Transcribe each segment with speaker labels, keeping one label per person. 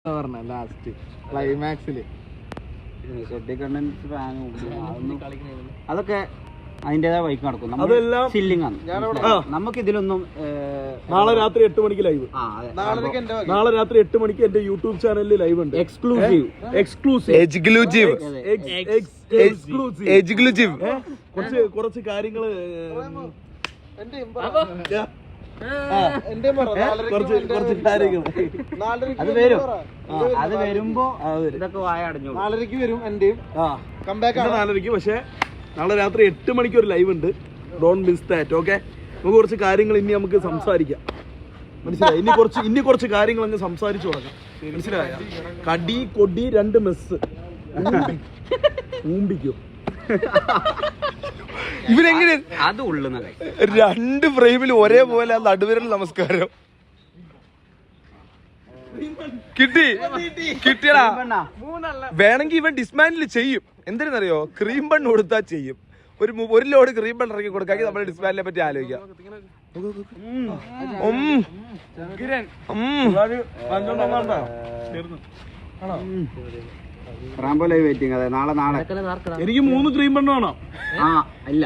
Speaker 1: Last ക്ലൈമാക്സില്
Speaker 2: അതൊക്കെ അതിന്റേതായ വൈക്ക് നടക്കും.
Speaker 3: അതെല്ലാം
Speaker 2: ചില്ലിംഗ് ആണ്. നമുക്ക് ഇതിലൊന്നും
Speaker 3: നാളെ രാത്രി 8 മണിക്ക് ലൈവ്. നാളെ രാത്രി 8 മണിക്ക് എന്റെ യൂട്യൂബ് ചാനലിൽ ലൈവ് ഉണ്ട്.
Speaker 2: എക്സ്ക്ലൂസീവ്
Speaker 3: കുറച്ച് കാര്യങ്ങള് കുറച്ച് കാര്യങ്ങൾ
Speaker 2: അത് വരുമ്പോ ഇതൊക്കെ വായ അടഞ്ഞു.
Speaker 1: 4:30 വരും എന്റെയും കംബാക്ക്
Speaker 3: 4:30. പക്ഷെ നാളെ രാത്രി 8 മണിക്ക് ഒരു ലൈവ് ഉണ്ട്. Don't miss that. ഓക്കെ, നമുക്ക് കുറച്ച് കാര്യങ്ങൾ ഇനി നമുക്ക് സംസാരിക്കാം. മനസ്സിലായി? ഇനി കുറച്ച് കാര്യങ്ങൾ അങ്ങ് സംസാരിച്ചു തുടങ്ങാം. മനസ്സിലായ? കടി കൊടി 2 മെസ്സ് ഊമ്പിക്കും.
Speaker 4: ഇവരെങ്ങനെ
Speaker 2: അത് ഉള്ളുന്ന
Speaker 4: 2 ഫ്രെയിമിൽ ഒരേപോലെ നടുവിരൽ നമസ്കാരം കിട്ടിയടാ. വേണമെങ്കിൽ ഇവൻ ഡിസ്മാൻഡിൽ ചെയ്യും. എന്തിനറിയോ? ക്രീം ബൺ കൊടുത്താ ചെയ്യും. ഒരു ലോഡ് ക്രീം ബൺ ഇറക്കി കൊടുക്കാമെങ്കിൽ നമ്മുടെ ഡിസ്മാൻഡിനെ പറ്റി ആലോചിക്കാം.
Speaker 2: വെയിറ്റിംഗ്. അതെ, നാളെ
Speaker 3: എനിക്ക് 3 ക്രീം ബണ്ണ് വേണം.
Speaker 2: ഇല്ല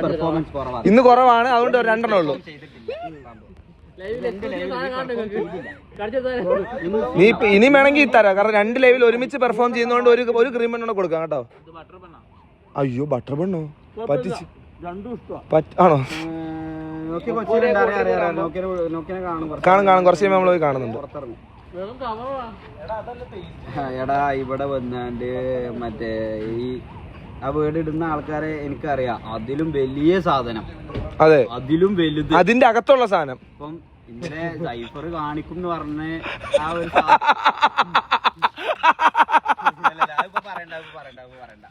Speaker 2: പെർഫോമൻസ് കുറവാണ്.
Speaker 4: ഇന്ന് കുറവാണ്, അതുകൊണ്ട് 2 ഉള്ളൂ. നീ ഇനി വേണമെങ്കിൽ തരാം. കാരണം 2 ലൈവിൽ ഒരുമിച്ച് പെർഫോം ചെയ്യുന്നതുകൊണ്ട് ഒരു ക്രീം ബണ്ണ കൊടുക്കാം കേട്ടോ. അയ്യോ, ബട്ടർ ബണ്ണോ പറ്റിച്ച് ആണോ? കാണും കുറച്ച് നമ്മൾ പോയി കാണുന്നുണ്ട്.
Speaker 2: എടാ, ഇവിടെ വന്നാണ്ട് മറ്റേ ആ വീട് ഇടുന്ന ആൾക്കാരെ എനിക്കറിയാം. അതിലും വലിയ സാധനം,
Speaker 4: അതെ,
Speaker 2: അതിലും വലുത്,
Speaker 4: അതിന്റെ അകത്തുള്ള സാധനം.
Speaker 2: ഇപ്പം ഇങ്ങനെ സൈഫർ കാണിക്കും എന്ന് പറഞ്ഞ് ആ ഒരു പറയണ്ട.